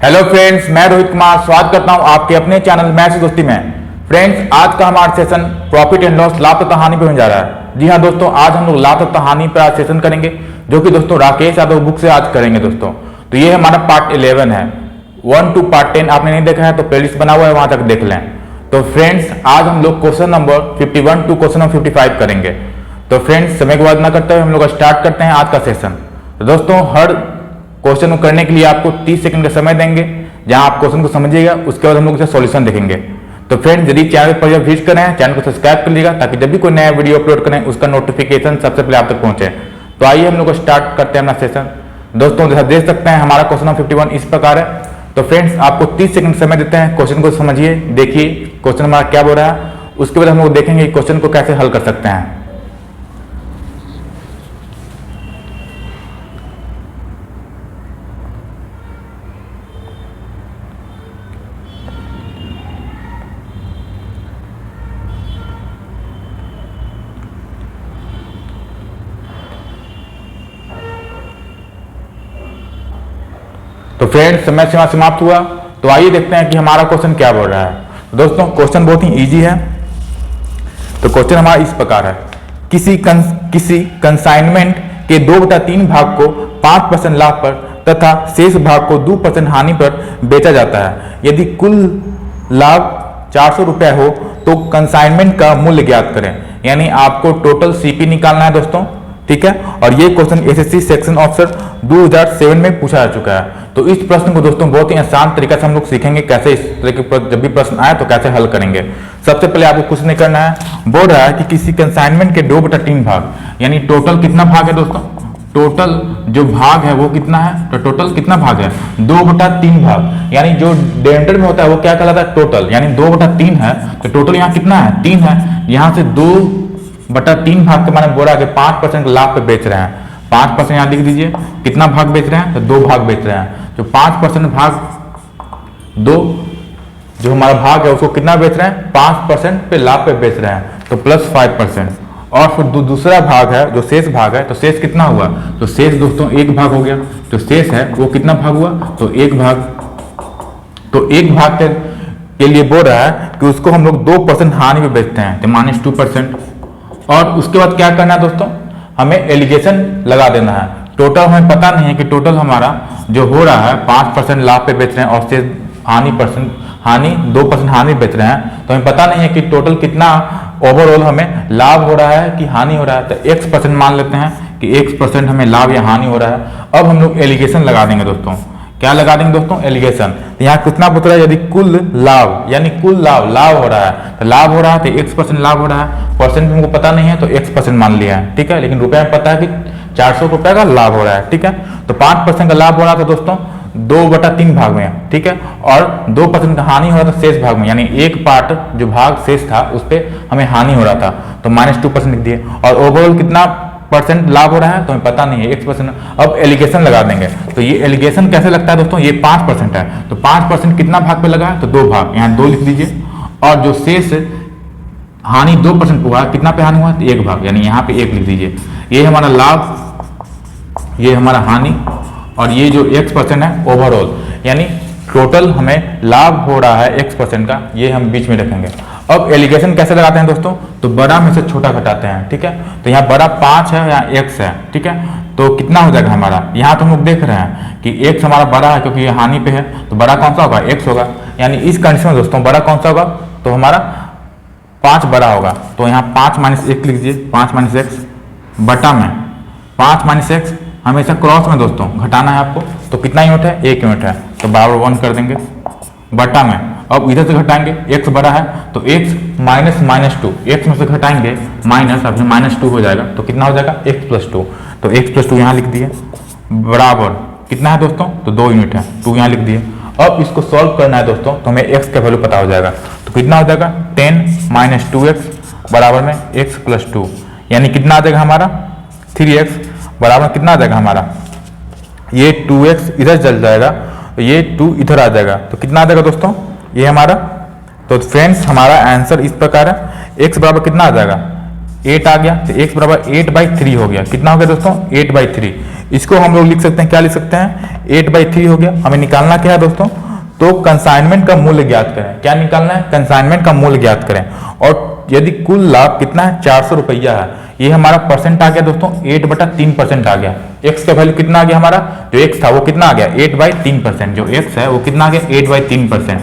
Hello friends, मैं रोहित कुमार स्वागत करता हूं आपके अपने चैनल मैथ्स दोस्ती में। फ्रेंड्स, आज का हमारा सेशन प्रॉफिट एंड लॉस लाभ तथा हानि पे होने जा रहा है। जी हाँ दोस्तों, आज हम लोग लाभ तथा हानि पर आज सेशन करेंगे, जो कि दोस्तों राकेश यादव बुक से आज करेंगे दोस्तों। तो ये हमारा पार्ट 11 है। 1 to पार्ट 10 आपने नहीं देखा है तो प्लेलिस्ट बना हुआ है, वहां तक देख लें। तो फ्रेंड्स, आज हम लोग question number 51 to question number 55 करेंगे। तो फ्रेंड्स, समय को वाद ना करते हुए हम लोग स्टार्ट करते हैं आज का सेशन। तो दोस्तों, हर क्वेश्चन को करने के लिए आपको 30 सेकंड का समय देंगे, जहां आप क्वेश्चन को समझिएगा, उसके बाद हम लोग इसे सॉल्यूशन देखेंगे। तो फ्रेंड्स, यदि चैनल पर जब विजिट करें, चैनल को सब्सक्राइब कर लीजिएगा, ताकि जब भी कोई नया वीडियो अपलोड करें उसका नोटिफिकेशन सबसे पहले आप तक पहुंचे। तो आइए हम लोग स्टार्ट करते हैं अपना सेशन। दोस्तों, जैसा देख सकते हैं हमारा क्वेश्चन नंबर 51 इस प्रकार है। तो फ्रेंड्स, आपको 30 सेकंड समय देते हैं, क्वेश्चन को समझिए, देखिए क्वेश्चन हमारा क्या बोल रहा है, उसके बाद हम लोग देखेंगे क्वेश्चन को कैसे हल कर सकते हैं। तो फ्रेंड्स, समय सीमा समाप्त हुआ। तो आइए देखते हैं कि हमारा क्वेश्चन क्या बोल रहा है। तो दोस्तों, क्वेश्चन बहुत ही इजी है। तो क्वेश्चन हमारा इस प्रकार है, किसी कंसाइनमेंट के 2/3 भाग को 5% लाभ पर तथा शेष भाग को 2% हानि पर बेचा जाता है। यदि कुल लाभ 400 रुपया हो तो कंसाइनमेंट का मूल्य ज्ञात करें। यानी आपको टोटल सीपी निकालना है दोस्तों, ठीक है। और ये क्वेश्चन एसएससी सेक्शन ऑफिसर 2007 में पूछा जा चुका है। तो इस प्रश्न को दोस्तों बहुत ही आसान तरीके से हम लोग सीखेंगे, कैसे इस तरह के जब भी प्रश्न आए तो कैसे हल करेंगे। सबसे पहले आपको कुछ नहीं करना है, बोल रहा है कि किसी कंसाइनमेंट के 2/3 भाग, यानी टोटल कितना भाग है दोस्तों, टोटल जो भाग है वो कितना है, तो टोटल कितना भाग है 2/3 भाग। यानी जो डेंटर में होता है वो क्या कहलाता है, टोटल। यानी 2/3 है तो टोटल यहाँ कितना है, 3 है। यहाँ से 2/3 भाग के माने बोला कि 5% लाभ पे बेच रहे हैं। 5% यहाँ लिख दीजिए, कितना भाग बेच रहे हैं, तो 2 भाग बेच रहे हैं। तो 5% भाग 2, जो हमारा भाग है उसको कितना बेच रहे हैं, 5% पे लाभ पे बेच रहे हैं, तो +5%। और फिर दूसरा भाग है जो शेष भाग है, तो शेष कितना हुआ, तो शेष दोस्तों 1 भाग हो गया। तो शेष है वो कितना भाग हुआ, तो 1 भाग। तो 1 भाग के लिए बोल रहा है कि उसको हम लोग 2% हानि पे बेचते हैं, तो -2%। और उसके बाद क्या करना है दोस्तों, हमें एलिगेशन लगा देना है। टोटल हमें पता नहीं है कि टोटल हमारा जो हो रहा है 5% लाभ पे बेच रहे हैं और शेष हानि 2% हानि बेच रहे हैं। तो हमें पता नहीं है कि टोटल कितना ओवरऑल हमें लाभ हो रहा है कि हानि हो रहा है। तो x% मान लेते हैं कि x% हमें लाभ या हानि हो रहा है। अब हम लोग एलिगेशन लगा देंगे दोस्तों। क्या लगा देंगे दोस्तों, एलिगेशन। तो यहाँ कितना पूछ रहा है, यदि कुल लाभ, यानी कुल लाभ हो रहा है, तो लाभ हो रहा है तो x% लाभ हो रहा है। परसेंट हमको पता नहीं है तो x% मान लिया है, ठीक है। लेकिन रुपये में पता है कि 400 रुपये का लाभ हो रहा है, ठीक है। तो 5% का लाभ हो रहा था दोस्तों 2/3 भाग में, ठीक है। और 2% का हानि हो रहा था शेष भाग में, यानी एक पार्ट जो भाग शेष था उस पर हमें हानि हो रहा था, तो -2% लिख दिए। और ओवरऑल कितना % लाभ हो रहा है तो हमें पता नहीं है, x%। अब एलिगेशन लगा देंगे। तो ये एलिगेशन कैसे लगता है दोस्तों, ये 5% है, तो 5% कितना भाग पे लगा है, तो 2 भाग, यहाँ 2 लिख दीजिए। और जो शेष हानि 2% हुआ, कितना पे हानि हुआ, तो 1 भाग, यानी यहाँ पे 1 लिख दीजिए। ये हमारा लाभ, ये हमारा हानि, और ये जो x% है ओवरऑल, यानी टोटल हमें लाभ हो रहा है x% का, ये हम बीच में रखेंगे। अब एलिगेशन कैसे लगाते हैं दोस्तों, तो बड़ा में से छोटा घटाते हैं, ठीक है। तो यहाँ बड़ा 5 है, यहाँ x है, ठीक है। तो कितना हो जाएगा हमारा, यहाँ तो हम लोग देख रहे हैं कि x हमारा बड़ा है क्योंकि ये हानि पे है, तो बड़ा कौन सा होगा, x होगा। यानी इस कंडीशन में दोस्तों बड़ा कौन सा होगा, तो हमारा 5 बड़ा होगा। तो यहाँ 5 - 1 लिख दीजिए, 5 - x बटा में 5 - x, हमेशा क्रॉस में दोस्तों घटाना है आपको। तो कितना यूनिट है, 1 यूनिट है, तो बराबर 1 कर देंगे बटा में। अब इधर से घटाएंगे, x बड़ा है तो x -2, x में से घटाएंगे माइनस, अब -2 हो जाएगा, तो कितना हो जाएगा, x+2। तो x+2 यहाँ लिख दिए, बराबर कितना है दोस्तों, तो 2 यूनिट है, 2 यहाँ लिख दिए। अब इसको सॉल्व करना है दोस्तों, तो हमें x का वैल्यू पता हो जाएगा। तो कितना हो जाएगा, 10 - 2x बराबर में x+2, यानी कितना आ जाएगा हमारा 3x बराबर कितना आ जाएगा हमारा, ये 2x इधर चल जाएगा, ये 2 इधर आ जाएगा, तो कितना आ जाएगा दोस्तों, ये हमारा। तो फ्रेंड्स, हमारा आंसर इस प्रकार है, x बराबर कितना आ जाएगा, 8 आ गया, तो x बराबर 8/3 हो गया। कितना हो गया दोस्तों, 8/3। इसको हम लोग लिख सकते हैं, क्या लिख सकते हैं, 8/3 हो गया। हमें निकालना क्या है दोस्तों, तो कंसाइनमेंट का मूल्य ज्ञात करें। क्या निकालना है, कंसाइनमेंट का मूल्य ज्ञात करें। और यदि कुल लाभ कितना है, 400 रुपया है, ये हमारा परसेंट आ गया दोस्तों 8/3% आ गया। एक्स का वैल्यू कितना आ गया, हमारा जो एक्स था वो कितना आ गया 8/3%, जो एक्स है वो कितना आ गया 8/3%।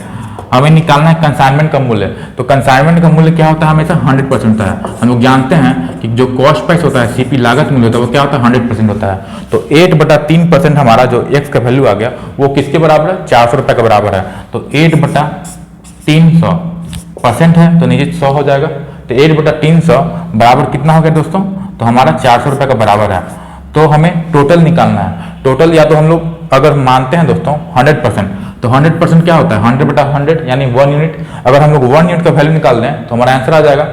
हमें निकालना है कंसाइनमेंट का मूल्य। तो कंसाइनमेंट का मूल्य क्या होता है, हमेशा 100% होता है। हम लोग जानते हैं कि जो कॉस्ट प्राइस होता है, सीपी लागत मूल्य होता है, वो क्या होता है 100% होता है। तो 8/3% हमारा जो एक्स का वैल्यू आ गया वो किसके बराबर है, 400 रुपए के बराबर है। तो 8/300 परसेंट है तो नीचे 100 हो जाएगा। तो 8/300 बराबर कितना हो गया दोस्तों, तो हमारा 400 रुपए का बराबर है। तो हमें टोटल निकालना है। टोटल या तो हम लोग अगर मानते हैं दोस्तों 100%, तो 100% क्या होता है 100/100 यानी 1 यूनिट। अगर हम लोग 1 यूनिट का वैल्यू निकाल दें तो हमारा आंसर आ जाएगा।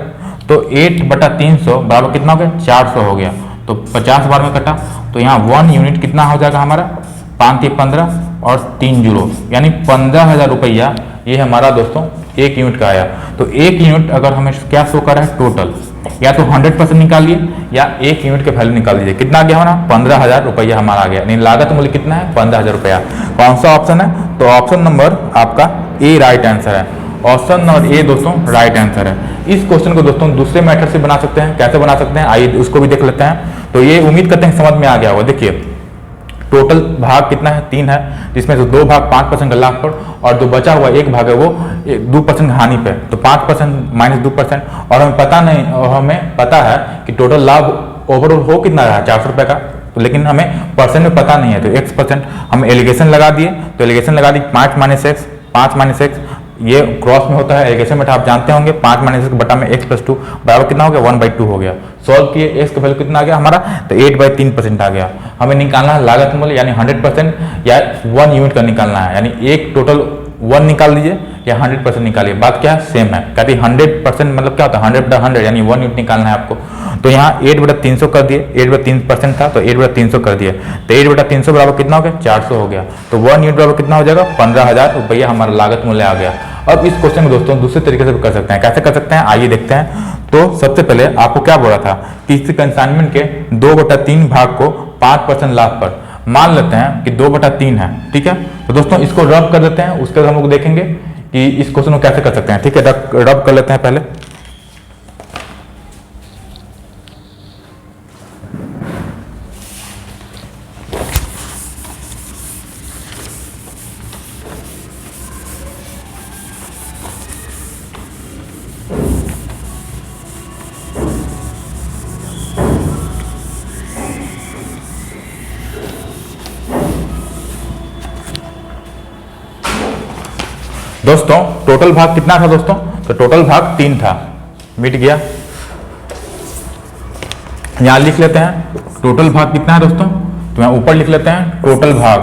तो 8/300 बराबर कितना हो गया 400 हो गया। तो 50 बार में कटा तो यहाँ 1 यूनिट कितना हो जाएगा हमारा 5×3 = 15 और 3 जीरो यानी 15,000 रुपया ये हमारा दोस्तों 1 यूनिट का आया। तो 1 यूनिट अगर हमें क्या शो कर रहा है टोटल, या तो 100% निकालिए या 1 यूनिट के वैल्यू निकाल दीजिए। कितना आ गया हमारा 15,000 रुपया हमारा आ गया, यानी लागत मूल्य कितना है 15,000 रुपया। कौन सा ऑप्शन है, तो ऑप्शन नंबर आपका ए राइट आंसर है। ऑप्शन नंबर ए दोस्तों राइट आंसर है। इस क्वेश्चन को दोस्तों दूसरे मेथड से बना सकते हैं। कैसे बना सकते हैं आइए उसको भी देख लेते हैं। तो ये उम्मीद करते हैं समझ में आ गया होगा। देखिए टोटल भाग कितना है 3 है, जिसमें से 2 भाग 5% का लाभ पर और जो बचा हुआ 1 भाग है वो 2% हानि पे। तो 5% - 2% और हमें पता नहीं, और हमें पता है कि टोटल लाभ ओवरऑल हो कितना रहा 400 रुपए का, तो लेकिन हमें परसेंट में पता नहीं है। तो x% हम एलिगेशन लगा दिए। तो एलिगेशन लगा दी 5 - x, 5 - x ये क्रॉस में होता है एलिगेशन में, आप जानते होंगे 5 - x बटा में x + 2 बराबर कितना हो गया 1/2 हो गया। सॉल्व किए x का वैल्यू कितना आ गया हमारा, तो 8/3% आ गया। हमें निकालना है लागत मूल्य यानी 100% या 1 यूनिट का निकालना है, यानी एक टोटल 1 निकाल दीजिए या 100% निकालिए। बात क्या है सेम है। कहते हैं 100% मतलब क्या होता है 100/100 यानी 1 यूनिट निकालना है आपको। तो यहाँ 8/300 कर दिए, 8/3% था तो 8/300 कर दिए। तो 8/300 बराबर कितना हो गया 400 हो गया। तो 1 यूनिट बराबर कितना हो जाएगा 15,000 रुपया हमारा लागत मूल्य आ गया। अब इस क्वेश्चन को दोस्तों दूसरे तरीके से भी कर सकते हैं। कैसे कर सकते हैं आइए देखते हैं। तो सबसे पहले आपको क्या बोला था कि इस कंसाइनमेंट के 2/3 भाग को 5% लाभ पर मान लेते हैं कि 2/3 है, ठीक है। तो दोस्तों इसको रब कर देते हैं, उसके बाद हम लोग देखेंगे कि इस क्वेश्चन को कैसे कर सकते हैं, ठीक है। रब कर लेते हैं पहले। दोस्तों टोटल भाग कितना था दोस्तों, तो टोटल भाग 3 था, मिट गया। यहां लिख लेते हैं टोटल भाग कितना है दोस्तों, तो यहां ऊपर लिख लेते हैं टोटल भाग।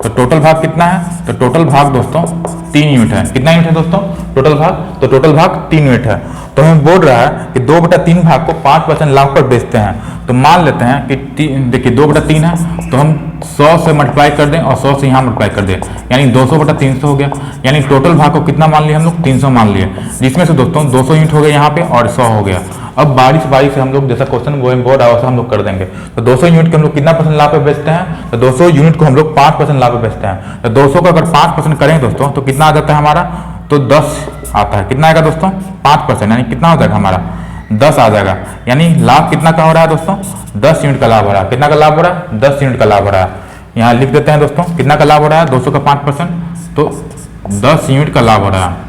तो टोटल भाग कितना है, तो टोटल भाग दोस्तों 3 यूनिट है। कितना यूनिट है दोस्तों टोटल भाग, तो टोटल भाग 3 यूनिट है। तो हमें बोल रहा है कि 2/3 भाग को 5% लाभ पर बेचते हैं। तो मान लेते हैं कि देखिए 2/3 है तो हम 100 से मल्टीप्लाई कर दें और 100 से यहाँ मल्टीप्लाई कर दें, यानी 200/300 हो गया। यानी टोटल भाग को कितना मान लिया हम लोग 300 मान लिए, जिसमें से दोस्तों 200 यूनिट हो गया यहाँ पे और 100 हो गया। अब बारी से हम लोग जैसा क्वेश्चन बोर्ड है वैसा हम लोग कर देंगे। तो 200 यूनिट को हम लोग कितना % लाभ पे बेचते हैं, तो 200 यूनिट को हम लोग 5% लाभ पे बेचते हैं। तो 200 का अगर 5% करें दोस्तों तो कितना आ जाता है हमारा, तो 10 आता है। कितना आएगा दोस्तों 5% यानी कितना हो जाएगा हमारा 10 आ जाएगा। यानी लाभ कितना का हो रहा है दोस्तों 10 यूनिट का लाभ हो रहा है। कितना का लाभ हो रहा है 10 यूनिट का लाभ हो रहा है। यहाँ लिख देते हैं दोस्तों कितना का लाभ हो रहा है 200 का 5% तो 10 यूनिट का लाभ हो रहा है।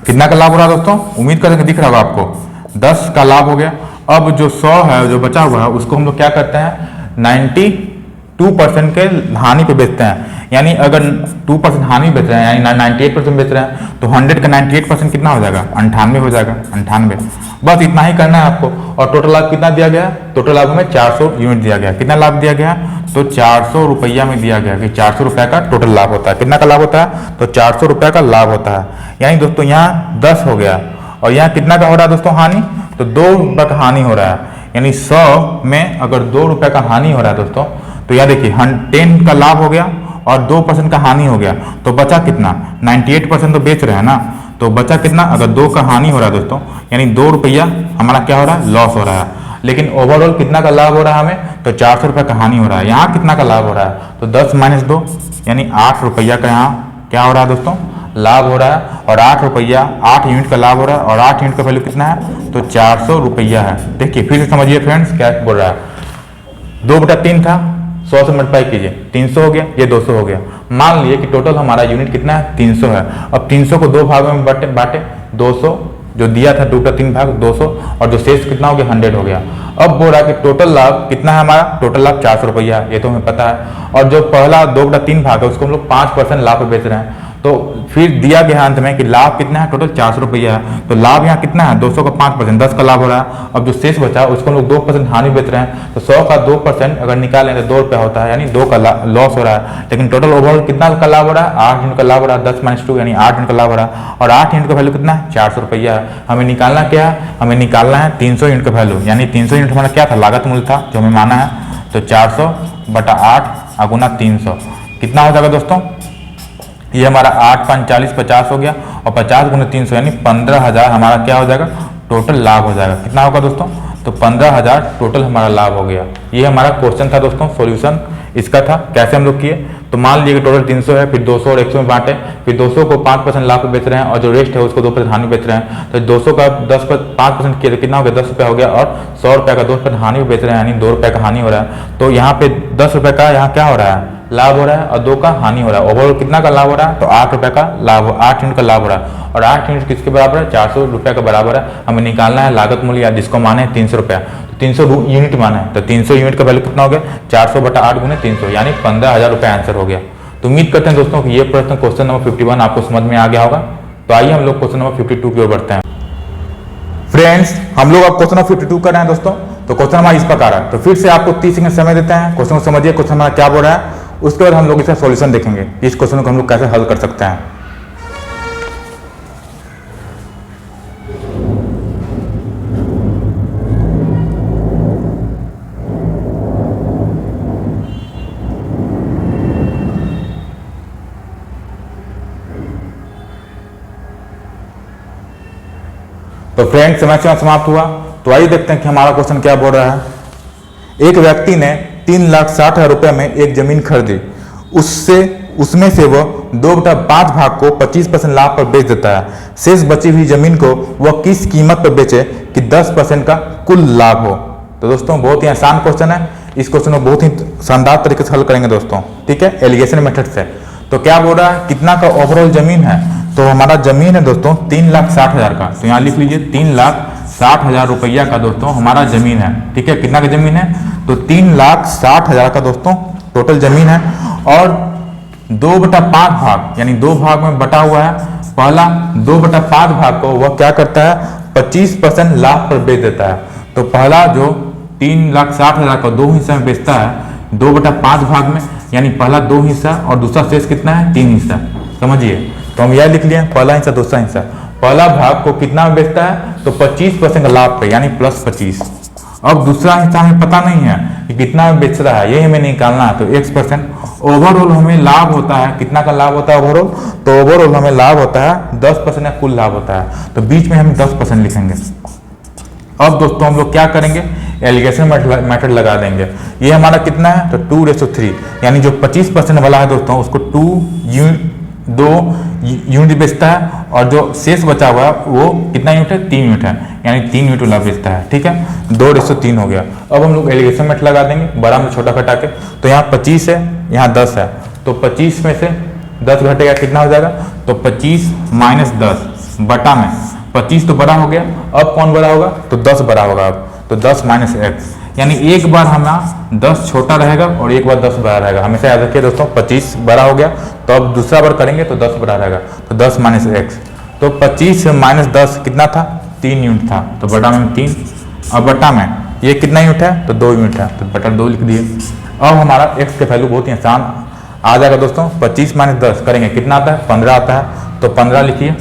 कितना का लाभ हो रहा है दोस्तों, उम्मीद करेंगे दिख रहा होगा आपको 10 का लाभ हो गया। अब जो 100 है जो बचा हुआ है उसको हम लोग क्या करते हैं 92% के हानि पे बेचते हैं। यानी अगर 2% हानि बेच रहे हैं यानी 98% बेच रहे हैं तो 100 का 98% कितना हो जाएगा 98 हो जाएगा 98। बस इतना ही करना है आपको। और टोटल लाभ कितना दिया गया, टोटल लाभ हमें 400 यूनिट दिया गया। कितना लाभ दिया गया, तो 400 रुपया में दिया गया कि 400 रुपया का टोटल लाभ होता है। कितना का लाभ होता है, तो 400 रुपया का लाभ होता है। यानी दोस्तों यहाँ 10 हो गया और यहाँ कितना का हो रहा है दोस्तों हानि, तो 2 रुपये का हानि हो रहा है। यानी 100 में अगर 2 रुपए का हानि हो रहा है दोस्तों, तो यह देखिए 10 का लाभ हो गया और 2% का हानि हो गया, तो बचा कितना? 98% तो बेच रहे हैं ना, तो बचा कितना? अगर 2 का हानि हो रहा है दोस्तों, यानी 2 रुपया हमारा क्या हो रहा है? लॉस हो रहा है। लेकिन ओवरऑल कितना का लाभ हो रहा है हमें? तो 400 रुपये का हानि हो रहा है। यहाँ कितना का लाभ हो रहा है? तो 10 - 2 यानी 8 रुपया का यहाँ क्या हो रहा है दोस्तों? लाभ हो रहा है। और 8 रुपया 8 यूनिट का लाभ हो रहा है, और 8 यूनिट का वैल्यू कितना है? तो 400 रुपया है। देखिए फिर से समझिए फ्रेंड्स क्या बोल रहा है। 2/3 था, 100 से मल्टीप्लाई कीजिए, 300 हो गया, ये 200 हो गया। मान लिए कि टोटल हमारा यूनिट कितना है? 300 है। अब 300 को 2 भागों में बांटे 200 जो दिया था 2/3 भाग 200, और जो शेष कितना हो गया? 100 हो गया। अब बोल रहा है कि टोटल लाभ कितना है हमारा? टोटल लाभ 400 रुपया है, ये तो हमें पता है। और जो पहला 2/3 भाग है उसको हम लोग 5% लाभ पे बेच रहे हैं, तो फिर दिया गया अंत में कि लाभ कितना है? टोटल 400 रुपया है। तो लाभ यहाँ कितना है? 200 का 5%, 10 का लाभ हो रहा है। अब जो शेष बचा उसको हम लोग 2% हानि बेच रहे हैं, तो 100 का 2% अगर निकालें तो 2 रुपया होता है, यानी 2 का लॉस हो रहा है। लेकिन टोटल ओवरऑल कितना का लाभ हो रहा है? 8 यूनिट का लाभ हो रहा है। 10 - 2 यानी 8 यूनिट का लाभ हो रहा है। और 8 यूनिट का वैल्यू कितना है? 400 रुपया है। हमें निकालना क्या है? हमें निकालना है 300 यूनिट का वैल्यू, यानी 300 यूनिट हमारा क्या था? लागत मूल्य था जो हमें माना है। तो 400/8 गुना 300 कितना हो जाएगा दोस्तों? ये हमारा 8 - 5 = 40, 50 हो गया, और 50 × 300 यानी 15,000 हमारा क्या हो जाएगा? टोटल लाभ हो जाएगा। कितना होगा दोस्तों? तो 15,000 टोटल हमारा लाभ हो गया। ये हमारा क्वेश्चन था दोस्तों, सॉल्यूशन इसका था। कैसे हम लोग किए? तो मान लीजिए कि टोटल 300 है, फिर 200 और 100 में बांटे, फिर 200 को 5% लाभ पे बेच रहे हैं, और जो रेस्ट है उसको 2% हानि बेच रहे हैं। तो 200 का 5% किया तो कितना हो गया? 10 रुपया हो गया, और 100 रुपये का 2% हानि बेच रहे हैं, यानी 2 रुपये का हानि हो रहा है। तो यहाँ पे 10 रुपये का यहाँ क्या हो रहा है? लाभ हो रहा है, और 2 का हानि हो रहा है। ओवरऑल कितना का लाभ हो रहा है? तो 8 रुपये का लाभ, 8 यूनिट का लाभ हो रहा है। और 8 यूनिट किसके बराबर है? 400 रुपये के बराबर है। हमें निकालना है लागत मूल्य, जिसको माने 300 रुपया, तो 300 यूनिट माना है, तो 300 यूनिट का वैल्यू कितना हो गया? 400/8 गुने 300 यानी 15,000 रुपये आंसर हो गया। तो उम्मीद करते हैं दोस्तों कि ये प्रश्न क्वेश्चन नंबर 51 आपको समझ में आ गया होगा। तो आइए हम लोग क्वेश्चन नंबर 52 की ओर बढ़ते हैं। फ्रेंड्स हम लोग अब क्वेश्चन नंबर 52 कर रहे हैं दोस्तों। तो क्वेश्चन हमारा इस प्रकार है, तो फिर से आपको 30 सेकंड समय देते हैं, क्वेश्चन को समझिए क्वेश्चन हमारा क्या बोल रहा है। उसके बाद हम लोग इसका सॉल्यूशन देखेंगे, इस क्वेश्चन को हम लोग कैसे हल कर सकते हैं। तो फ्रेंड समय समाप्त हुआ। तो आइए देखते हैं कि हमारा क्वेश्चन क्या बोल रहा है। एक व्यक्ति ने 3,60,000 रुपये में एक जमीन खरीदी, उसमें से वह 2/5 भाग को 25% लाभ पर बेच देता है। शेष बची हुई जमीन को वह किस कीमत पर बेचे कि 10% का कुल लाभ हो। तो दोस्तों बहुत ही आसान क्वेश्चन है, इस क्वेश्चन को बहुत ही शानदार तरीके से हल करेंगे दोस्तों, ठीक है, एलिगेशन मेथड से। तो क्या बोल रहा है? कितना का ओवरऑल जमीन है? तो हमारा जमीन है दोस्तों 3,60,000 का। तो यहाँ लिख लीजिए 3,60,000 रुपया का दोस्तों हमारा जमीन है, ठीक है। कितना का जमीन है? तो 3,60,000 का दोस्तों टोटल जमीन है, और 2/5 भाग यानी 2 भाग में बटा हुआ है। पहला 2/5 भाग को वह क्या करता है? 25% लाभ पर बेच देता है। तो पहला जो 3,60,000 को 2 हिस्सा में बेचता है, 2/5 भाग में, यानी पहला 2 हिस्सा और दूसरा शेष कितना है? 3 हिस्सा। समझिए, तो हम यह लिख लिए पहला हिस्सा दूसरा हिस्सा। पहला भाग को कितना में बेचता है? तो 25% लाभ पे, यानी +25। अब दूसरा हिस्सा हमें पता नहीं है कि कितना में बेच रहा है, ये हमें निकालना है। तो X%। ओवरऑल हमें लाभ होता है, कितना का लाभ होता है ओवरऑल? तो ओवरऑल हमें लाभ होता है 10% का कुल लाभ होता है। तो बीच में हम 10% लिखेंगे। अब दोस्तों हम लोग क्या करेंगे? एलिगेशन मेथड लगा देंगे। ये हमारा कितना है? तो 2:3, यानी जो 25% वाला है दोस्तों उसको 2 यूनिट बेचता है, और जो शेष बचा हुआ है वो कितना यूनिट है? 3 यूनिट है, यानी 3 यूनिट वाला बेचता है, ठीक है। 2:3 हो गया। अब हम लोग एलिगेशन मेथड लगा देंगे, बड़ा में छोटा घटा के। तो यहाँ 25 है, यहाँ 10 है, तो 25 में से 10 घटेगा, कितना हो जाएगा? तो 25 - 10 बटा में 25 तो बड़ा हो गया, अब कौन बड़ा होगा? तो 10 बड़ा होगा। अब तो 10 - x, यानी एक बार हमारा 10 छोटा रहेगा और एक बार 10 बड़ा रहेगा। हमेशा याद रखिए दोस्तों, 25 बड़ा हो गया, तो अब दूसरा बार करेंगे तो 10 बड़ा रहेगा। तो 10 - x, तो 25 - 10 कितना था? 3 यूनिट था, तो बटा में 3। अब बटा में ये कितना यूनिट है? तो 2 यूनिट है, तो बटा 2 लिख दिए। अब हमारा x के वैल्यू बहुत ही आसान आ जाएगा दोस्तों। 25 - 10 करेंगे, कितना आता है? 15 आता है, तो 15 लिखिए।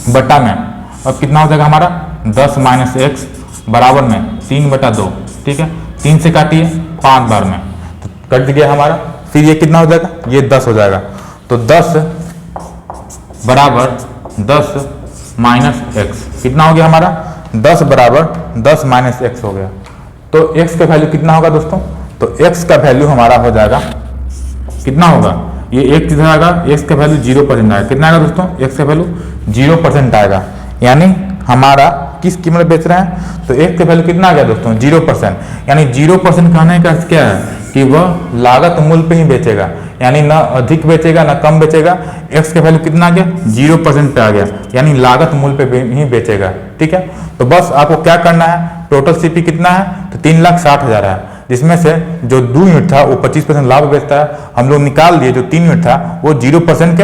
बटा में अब कितना हो जाएगा हमारा? 10 - x बराबर में 3/2, ठीक है। 3 से काटिए 5 बार में तो कट गया हमारा। फिर ये कितना हो जाएगा, ये 10 हो जाएगा। तो 10 बराबर 10 माइनस एक्स, कितना हो गया हमारा, 10 बराबर 10 माइनस एक्स हो गया। तो x का वैल्यू कितना होगा दोस्तों, तो x का वैल्यू हमारा हो जाएगा, कितना होगा, ये एक कितना आएगा, x का वैल्यू 0% आएगा। कितना आएगा दोस्तों, x का वैल्यू 0% आएगा। यानी हमारा किस कीमत में बेच रहे हैं, तो x का वैल्यू कितना आ गया दोस्तों, 0%। यानी 0% कहने का अर्थ क्या है कि वह लागत मूल्य पे ही बेचेगा, यानी ना अधिक बेचेगा ना कम बेचेगा। x का वैल्यू कितना आ गया, 0% पे आ गया, यानी लागत मूल्य पे ही बेचेगा, ठीक है। तो बस आपको क्या करना है, टोटल सीपी कितना है, तो 3,60,000 है, जिसमें से जो 2 यूनिट था वो 25% लाभ बेचता है। हम लोग निकाल लिए जो 3 यूनिट था वो 0%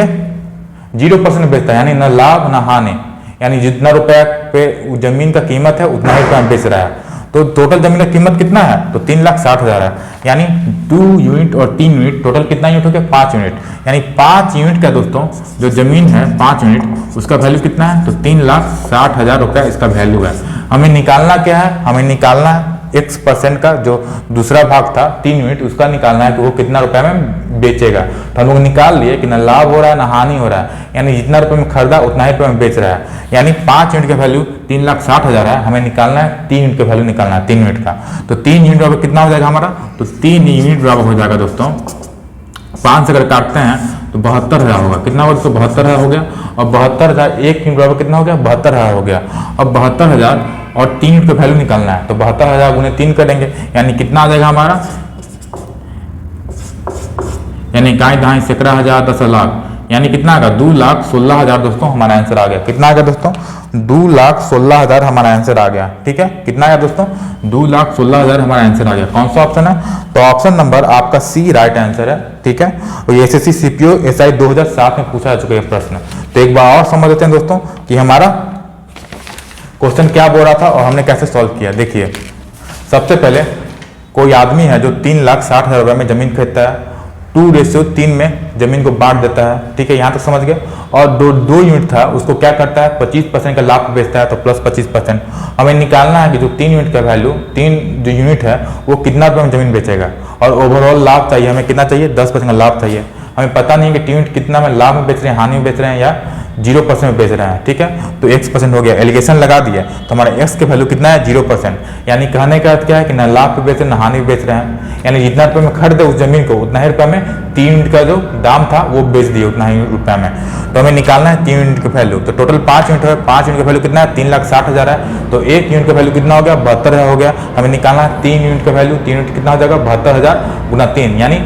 बेचता है, यानी ना लाभ ना हानि, यानी जितना रुपया पे जमीन का कीमत है उतना ही रुपया बेच रहा है। तो टोटल जमीन का कीमत कितना है, तो 3,60,000 है। यानी 2 यूनिट और 3 यूनिट, टोटल कितना यूनिट हो गया, 5 यूनिट। यानी 5 यूनिट का दोस्तों जो जमीन है 5 यूनिट, उसका वैल्यू कितना है, तो 3,60,000 रुपया इसका वैल्यू है। हमें निकालना क्या है, हमें निकालना है x% का जो दूसरा भाग था 3 यूनिट, उसका निकालना है कि वो कितना रुपए में बेचेगा। तो हम लोग निकाल लिए कि ना लाभ हो रहा है ना हानि हो रहा है, यानी जितना रुपए में खरीदा उतना ही रुपए में बेच रहा है। यानी 5 यूनिट का वैल्यू 3,60,000 है, हमें निकालना है 3 यूनिट का वैल्यू निकालना है 3 यूनिट का। तो 3 यूनिट बराबर कितना हो जाएगा हमारा, तो 3 यूनिट बराबर हो जाएगा दोस्तों 5 से अगर काटते हैं तो 72,000 होगा। कितना होगा दोस्तों, 72,000 हो गया। और 72,000 1 यूनिट बराबर कितना हो गया, 72,000 हो गया। अब 72,000 और 3 यूनिट का वैल्यू निकालना है, तो 72,000 गुने 3 करेंगे, यानी कितना आ जाएगा हमारा, यानी इकाई दहाई सैकड़ा हजार 10 लाख, यानी कितना आएगा, 2,16,000 दोस्तों हमारा आंसर आ गया। कितना आ गया दोस्तों, 2,16,000 हमारा आंसर आ गया, ठीक है। कितना आया दोस्तों, 2,16,000 हमारा आंसर आ गया। कौन सा ऑप्शन है, तो ऑप्शन नंबर आपका सी राइट आंसर है, ठीक है। और ये एसएससी सीपीओ एसआई 2007 में पूछा जा चुका है प्रश्न। तो एक बार और समझ लेते हैं दोस्तों कि हमारा क्वेश्चन क्या बोल रहा था और हमने कैसे सॉल्व किया। देखिए, सबसे पहले कोई आदमी है जो 3,60,000 रुपये में जमीन खरीदता है, 2:3 में जमीन को बांट देता है, ठीक है, यहाँ तक समझ गए। और 2 यूनिट था, उसको क्या करता है, 25% का लाभ बेचता है, तो प्लस 25%। हमें निकालना है कि जो 3 यूनिट का वैल्यू, 3 जो यूनिट है वो कितना रुपये में जमीन बेचेगा। और ओवरऑल लाभ चाहिए हमें, कितना चाहिए, 10% का लाभ चाहिए। हमें पता नहीं है कि 3 यूनिट कितना में लाभ में बेच रहे हैं, हानि में बेच रहे हैं या 0% में बेच रहे हैं, ठीक है। तो x% हो गया, एलिगेशन लगा दिया, तो हमारा x के वैल्यू कितना है, 0%। यानी कहने का अर्थ क्या है कि ना लाभ पे बेच रहे हैं ना हानि पे बेच रहे हैं, यानी जितना रुपये में खरीदे उस जमीन को उतना ही रुपये में 3 यूनिट का जो दाम था वो बेच दिए उतना ही रुपये में। तो हमें निकालना है 3 यूनिट का वैल्यू। तो टोटल 5 यूनिट है, 5 यूनिट का वैल्यू कितना है, 3,60,000 है। तो 1 यूनिट का वैल्यू कितना हो गया, 72,000 हो गया। हमें निकालना है 3 यूनिट का वैल्यू, 3 यूनिट कितना हो जाएगा, 72,000 गुना 3, यानी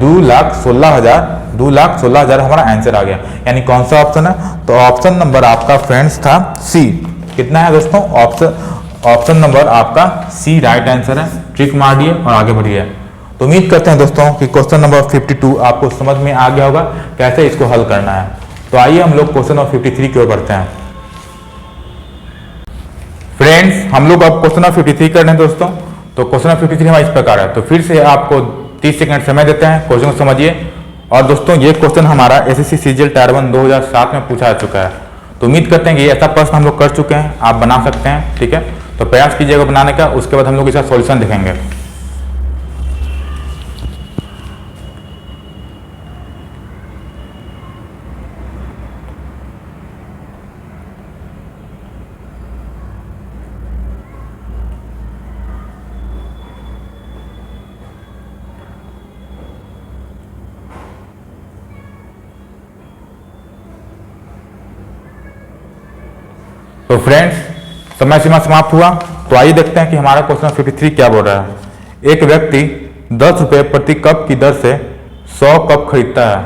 2,16,000 हमारा आंसर आ गया। यानी कौन सा ऑप्शन है, तो ऑप्शन नंबर आपका फ्रेंड्स था सी। कितना है दोस्तों, ऑप्शन नंबर आपका सी राइट आंसर है। ट्रिक मार दिए और आगे बढ़िए। तो उम्मीद करते हैं दोस्तों कि क्वेश्चन नंबर 52 आपको समझ में आ गया होगा कैसे इसको हल करना है। तो आइए हम लोग क्वेश्चन नंबर 53 की ओर बढ़ते हैं। फ्रेंड्स, हम लोग अब क्वेश्चन नंबर 53 कर रहे हैं दोस्तों। तो क्वेश्चन नंबर 53 हमारा इस प्रकार है। तो फिर से आपको 30 सेकंड समय देते हैं, क्वेश्चन को समझिए। और दोस्तों ये क्वेश्चन हमारा एसएससी सीजीएल टायर 1 2007 में पूछा जा चुका है। तो उम्मीद करते हैं कि ऐसा प्रश्न हम लोग कर चुके हैं, आप बना सकते हैं, ठीक है। तो प्रयास कीजिएगा बनाने का, उसके बाद हम लोग इसका सॉल्यूशन देखेंगे। तो फ्रेंड्स, समय सीमा समाप्त हुआ। तो आइए देखते हैं कि हमारा क्वेश्चन 53 क्या बोल रहा है। एक व्यक्ति 10 रुपये प्रति कप की दर से 100 कप खरीदता है।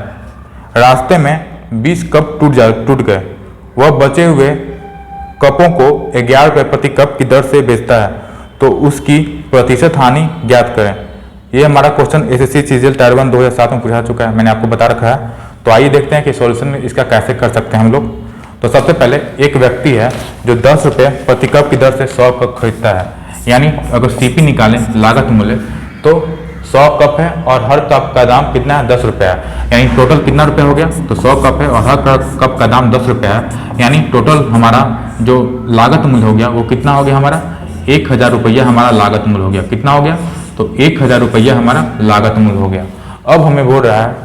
रास्ते में 20 कप टूट गए। वह बचे हुए कपों को 11 रुपये प्रति कप की दर से बेचता है, तो उसकी प्रतिशत हानि ज्ञात करें। ये हमारा क्वेश्चन एसएससी सीजीएल टायर 1 2007 में पूछा चुका है, मैंने आपको बता रखा है। तो आइए देखते हैं कि सॉल्यूशन इसका कैसे कर सकते हैं हम लोग। तो सबसे पहले एक व्यक्ति है जो 10 रुपये प्रति कप की दर से 100 कप खरीदता है। यानी अगर सीपी निकालें लागत मूल्य, तो 100 कप है और हर कप का दाम कितना है, 10 रुपये है। यानी टोटल कितना रुपया हो गया, तो 100 कप है और हर कप का दाम 10 रुपये है। यानी टोटल हमारा जो लागत मूल्य हो गया वो कितना हो गया हमारा, 1000 रुपया हमारा लागत मूल्य हो गया। कितना हो गया? तो 1000 रुपया हमारा लागत मूल्य हो गया। अब हमें बोल रहा है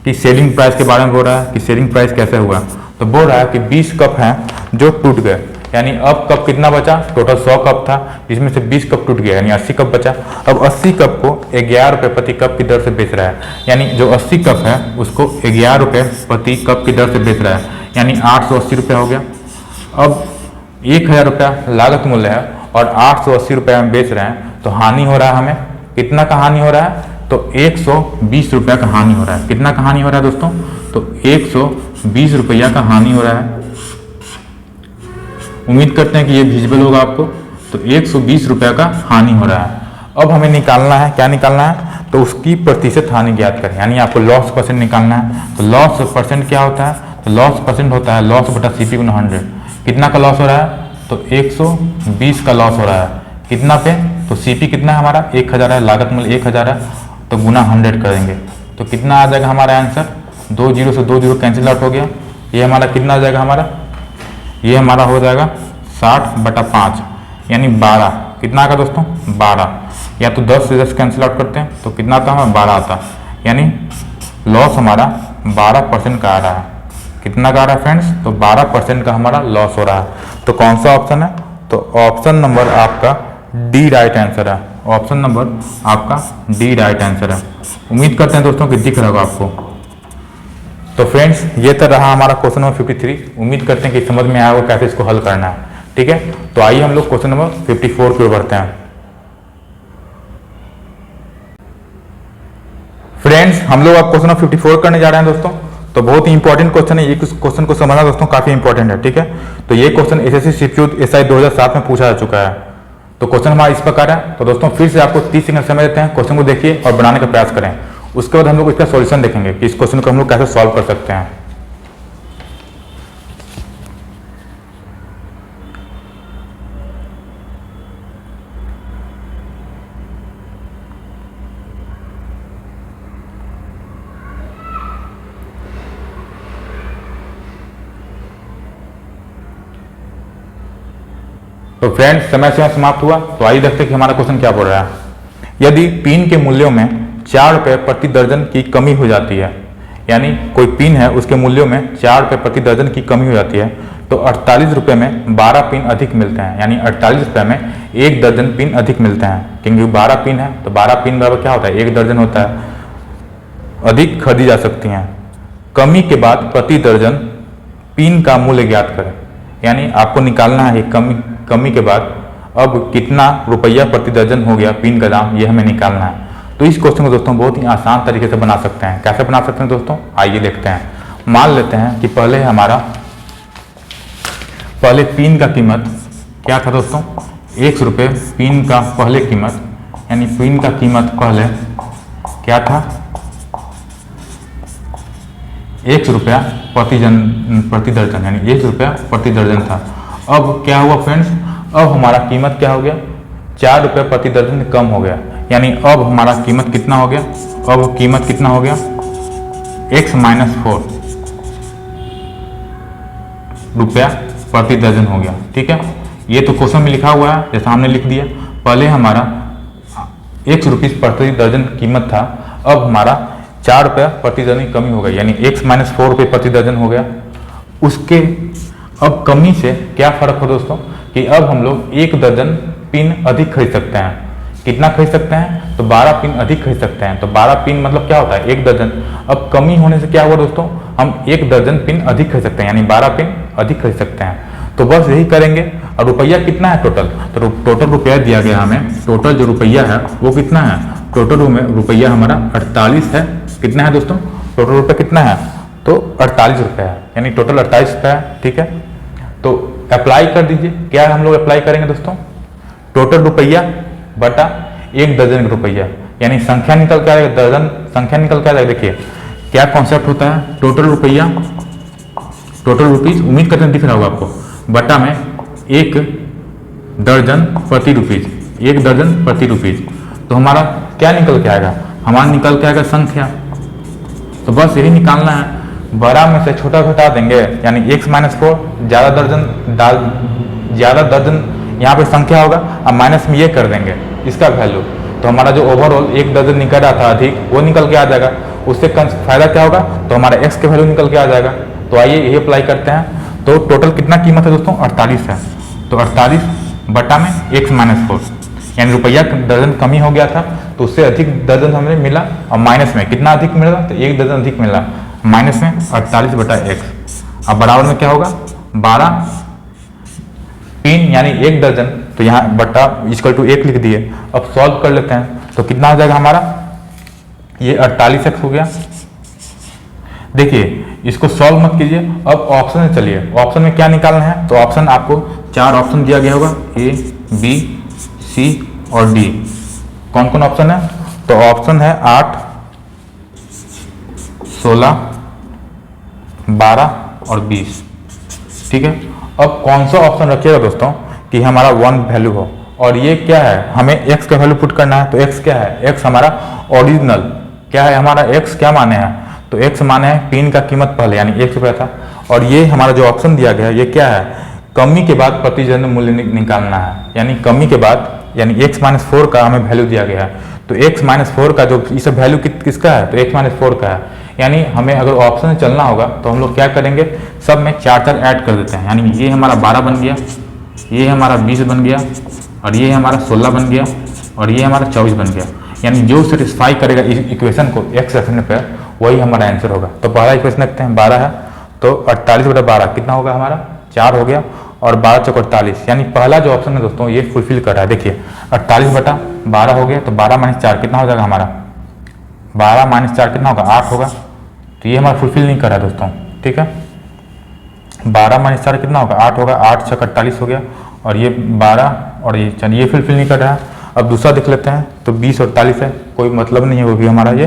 कि सेलिंग प्राइस के बारे में बोल रहा है कि सेलिंग प्राइस कैसे हुआ। तो बोल रहा है कि 20 कप हैं जो टूट गए, यानी अब कप कितना बचा? टोटल 100 कप था, जिसमें से 20 कप टूट गया, यानी 80 कप बचा। अब 80 कप को 11 रुपये प्रति कप की दर से बेच रहा है, यानी जो 80 कप है उसको 11 रुपये प्रति कप की दर से बेच रहा है, यानी 880 रुपया हो गया। अब 1000 रुपया लागत मूल्य है और 880 रुपये हम बेच रहे हैं, तो हानि हो रहा है हमें। कितना का हानि हो रहा है? तो 120 रुपया का हानि हो रहा है। कितना का हानि हो रहा है दोस्तों? तो 120 रुपया का हानि हो रहा है। उम्मीद करते हैं कि ये विजिबल होगा आपको। तो 120 रुपया का हानि हो रहा है। अब हमें निकालना है, क्या निकालना है? तो उसकी प्रतिशत हानि ज्ञात करें, यानी आपको लॉस परसेंट निकालना है। तो लॉस परसेंट क्या होता है? तो लॉस परसेंट होता है लॉस बटा CP गुना 100। कितना का लॉस हो रहा है? तो 120 का लॉस हो रहा है। कितना पे? तो CP कितना है हमारा? 1000 है, लागत मूल्य 1000 है, तो गुना 100 करेंगे तो कितना आ जाएगा हमारा आंसर? 2 जीरो से 2 जीरो कैंसिल आउट हो गया। ये हमारा कितना आ जाएगा हमारा? ये हमारा हो जाएगा 60/5 यानी 12। कितना आएगा दोस्तों? 12। या तो 10 से 10 कैंसिल आउट करते हैं तो कितना आता है? 12 आता, यानी लॉस हमारा 12% का आ रहा है। कितना का आ रहा है फ्रेंड्स? तो 12% का हमारा लॉस हो रहा है। तो कौन सा ऑप्शन है? तो ऑप्शन नंबर आपका डी राइट आंसर है। ऑप्शन नंबर आपका डी राइट आंसर है। उम्मीद करते हैं दोस्तों कि दिख रहा होगा आपको। तो फ्रेंड्स ये तो रहा हमारा क्वेश्चन नंबर 53। उम्मीद करते हैं कि समझ में आया होगा कैसे इसको हल करना है। ठीक है, तो आइए हम लोग क्वेश्चन नंबर 54 की ओर बढ़ते हैं। फ्रेंड्स हम लोग अब क्वेश्चन नंबर 54 करने जा रहे हैं दोस्तों। तो बहुत ही इंपॉर्टेंट क्वेश्चन है, ये क्वेश्चन को समझना दोस्तों काफी इंपॉर्टेंट है। ठीक है, तो ये क्वेश्चन SSC शिपयूट SI 2007 में पूछा जा चुका है। तो क्वेश्चन हमारा इस प्रकार है। तो दोस्तों फिर से आपको 30 सेकंड समय देते हैं, क्वेश्चन को देखिए और बनाने का प्रयास करें। उसके बाद हम लोग इसका सॉल्यूशन देखेंगे कि इस क्वेश्चन को हम लोग कैसे सॉल्व कर सकते हैं। तो फ्रेंड्स समय सीमा समाप्त हुआ। तो आइए देखते हैं कि हमारा क्वेश्चन क्या बोल रहा है। यदि पिन के मूल्यों में 4 रुपये प्रति दर्जन की कमी हो जाती है, यानी कोई पिन है उसके मूल्यों में 4 रुपये प्रति दर्जन की कमी हो जाती है, तो 48 रुपये में 12 पिन अधिक मिलते हैं, यानी 48 रुपये में 1 दर्जन पिन अधिक मिलते हैं। क्योंकि 12 पिन है तो 12 पिन बराबर क्या होता है? 1 दर्जन होता है, अधिक खरीदी जा सकती हैं। कमी के बाद प्रति दर्जन पिन का मूल्य ज्ञात करें, यानी आपको निकालना है कमी के बाद अब कितना रुपया प्रति दर्जन हो गया पिन का दाम, ये हमें निकालना है। तो इस क्वेश्चन को दोस्तों बहुत ही आसान तरीके से बना सकते हैं। कैसे बना सकते हैं दोस्तों? आइए देखते हैं। मान लेते हैं कि पहले पिन का कीमत क्या था दोस्तों? 100 रुपये पिन का पहले कीमत, यानी पिन का कीमत पहले क्या था? 100 रुपया प्रति दर्जन, यानी 100 रुपया प्रति दर्जन था। अब क्या हुआ फ्रेंड्स? अब हमारा कीमत क्या हो गया? 4 रुपये प्रति दर्जन कम हो गया, यानी अब हमारा कीमत कितना हो गया? अब कीमत कितना हो गया? x-4 रुपया प्रति दर्जन हो गया। ठीक है, ये तो क्वेश्चन में लिखा हुआ है, जैसा हमने लिख दिया। पहले हमारा 100 रुपये प्रति दर्जन कीमत था, अब हमारा 4 रुपया प्रति दर्जन कमी हो गई, यानी x-4 रुपये प्रति दर्जन हो गया। उसके अब कमी से क्या फर्क हो दोस्तों? कि अब हम लोग 1 दर्जन पिन अधिक खरीद सकते हैं। कितना खरीद सकते हैं? तो 12 पिन अधिक खरीद सकते हैं। तो 12 पिन मतलब क्या होता है? 1 दर्जन। अब कमी होने से क्या हुआ दोस्तों? हम 1 दर्जन पिन अधिक खरीद सकते हैं, यानी 12 पिन अधिक खरीद सकते हैं। तो बस यही करेंगे। और रुपया कितना है टोटल? तो टोटल रुपया दिया गया हमें। टोटल जो रुपया है वो कितना है? टोटल रुपया हमारा 48 है। कितना है दोस्तों? टोटल रुपया कितना है? तो 48 रुपये है, यानी टोटल 48 रुपये है। ठीक है, तो अप्लाई कर दीजिए। क्या हम लोग अप्लाई करेंगे दोस्तों? टोटल रुपया बटा 1 दर्जन रुपया, यानी संख्या निकल के आएगा, दर्जन संख्या निकल के आएगा। देखिए क्या कॉन्सेप्ट होता है? टोटल रुपया, टोटल रुपीज, उम्मीद करते हैं दिख रहा होगा आपको, बटा में 1 दर्जन प्रति रुपीज, 1 दर्जन प्रति रुपीज। तो हमारा क्या निकल के आएगा? हमारा निकल के आएगा संख्या। तो बस यही निकालना है। बड़ा में से छोटा घटा देंगे, यानी x-4 ज़्यादा दर्जन यहाँ पे संख्या होगा, अब माइनस में ये कर देंगे इसका वैल्यू, तो हमारा जो ओवरऑल 1 दर्जन निकल रहा था अधिक वो निकल के आ जाएगा। उससे फायदा क्या होगा, तो हमारा x के वैल्यू निकल के आ जाएगा। तो आइए ये अप्लाई करते हैं। तो टोटल कितना कीमत है दोस्तों, 48 है। तो 48 बटा में x माइनस 4, यानी रुपया दर्जन कमी हो गया था तो उससे अधिक दर्जन हमें मिला। और माइनस में कितना अधिक मिला, तो 1 दर्जन अधिक मिला, माइनस में 48 बटा x। अब बराबर में क्या होगा, 12 3 यानी 1 दर्जन, तो यहाँ बटा इक्वल टू 1 लिख दिए। अब सॉल्व कर लेते हैं तो कितना हो जाएगा हमारा, ये 48x हो गया। देखिए इसको सॉल्व मत कीजिए, अब ऑप्शन में चलिए। ऑप्शन में क्या निकालना है, तो ऑप्शन आपको 4 ऑप्शन दिया गया होगा, A B C और D। कौन कौन ऑप्शन है, तो ऑप्शन है 8 16 12 और 20। ठीक है, अब कौन सा ऑप्शन रखिएगा दोस्तों कि हमारा 1 वैल्यू हो। और ये क्या है, हमें x का वैल्यू पुट करना है। तो x क्या है, x हमारा ओरिजिनल क्या है, हमारा x क्या माने हैं, तो x माने है पिन का कीमत पहले यानी 1 रुपया था। और ये हमारा जो ऑप्शन दिया गया है ये क्या है, कमी के बाद प्रति दर्जन मूल्य निकालना है, यानी कमी के बाद यानी x माइनस 4 का हमें वैल्यू दिया गया है। तो x माइनस 4 का जो इस वैल्यू किसका है, तो x माइनस 4 का है। यानी हमें अगर ऑप्शन में चलना होगा तो हम लोग क्या करेंगे, सब में 4 ऐड कर देते हैं। यानी ये हमारा 12 बन गया, ये हमारा 20 बन गया, और ये हमारा 16 बन गया, और ये हमारा 24 बन गया। यानी जो सेटिस्फाई करेगा इस इक्वेशन को x रखने पर वही हमारा आंसर होगा। तो पहला इक्वेशन रखते हैं, 12 है तो 48 बटा 12 कितना होगा हमारा, 4 हो गया, और 12 चौक 48, यानी पहला जो ऑप्शन है दोस्तों ये फुलफिल कर रहा है। देखिए 48 बटा 12 हो गया, तो 12 माइनस 4 कितना हो जाएगा हमारा, 12 माइनस 4 कितना होगा, 8 होगा। तो ये हमारा फुलफिल नहीं कर रहा है दोस्तों। ठीक है, 12 माइनस 4 कितना होगा, 8 होगा, 8 छक 48 हो गया, और ये 12 और ये चलिए ये फुलफिल नहीं कर रहा है। अब दूसरा देख लेते हैं, तो 20 और 48 है, कोई मतलब नहीं है, वो भी हमारा ये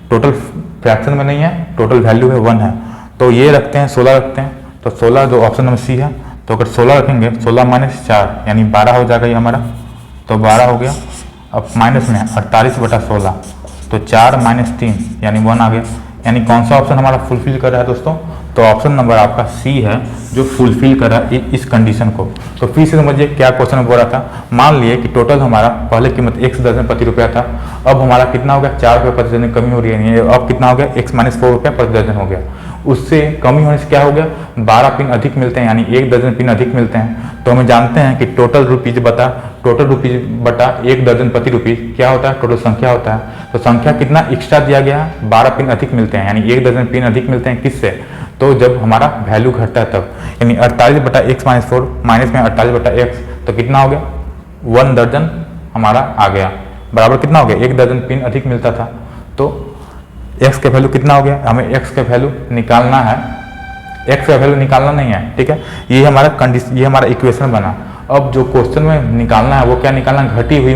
टोटल फ्रैक्शन में नहीं है, टोटल वैल्यू है 1 है। तो ये रखते हैं, 16 रखते हैं। तो 16 जो ऑप्शन नंबर सी है, तो अगर 16 रखेंगे 16 माइनस 4 यानी 12 हो जाएगा ये हमारा, तो 12 हो गया। अब माइनस में 48 बटा 16, तो 4 माइनस 3 यानी 1 आ गया। यानी कौन सा ऑप्शन हमारा फुलफिल कर रहा है दोस्तों, तो ऑप्शन नंबर आपका सी है जो फुलफिल कर रहा है इस कंडीशन को। तो फिर से समझिए क्या क्वेश्चन में बोल रहा था। मान लिए कि टोटल हमारा पहले कीमत 1 दर्जन प्रति रुपया था, अब हमारा कितना हो गया, 4 रुपये प्रति दर्जन कमी हो रही है, अब कितना हो गया, x माइनस 4 रुपया प्रति दर्जन हो गया। उससे कमी होने से क्या हो गया, 12 पिन अधिक मिलते हैं, यानी 1 दर्जन पिन अधिक मिलते हैं। तो हमें जानते हैं कि टोटल रुपीज बटा 1 दर्जन प्रति रुपीज क्या होता है, टोटल संख्या होता है। तो संख्या कितना एक्स्ट्रा दिया गया है, 12 पिन अधिक मिलते हैं, यानी 1 दर्जन पिन अधिक मिलते हैं किससे, तो जब हमारा वैल्यू घटता है तब। यानी 48 बटा x माइनस 4 माइनस में 48 बटा x, तो कितना हो गया, 1 दर्जन हमारा आ गया, बराबर कितना हो गया, 1 दर्जन पिन अधिक मिलता था। तो x का वैल्यू कितना हो गया, हमें x का वैल्यू निकालना है, x का वैल्यू निकालना नहीं है। ठीक है, ये हमारा कंडीशन, ये हमारा इक्वेशन बना। अब जो क्वेश्चन में निकालना है वो क्या निकालना है, घटी हुई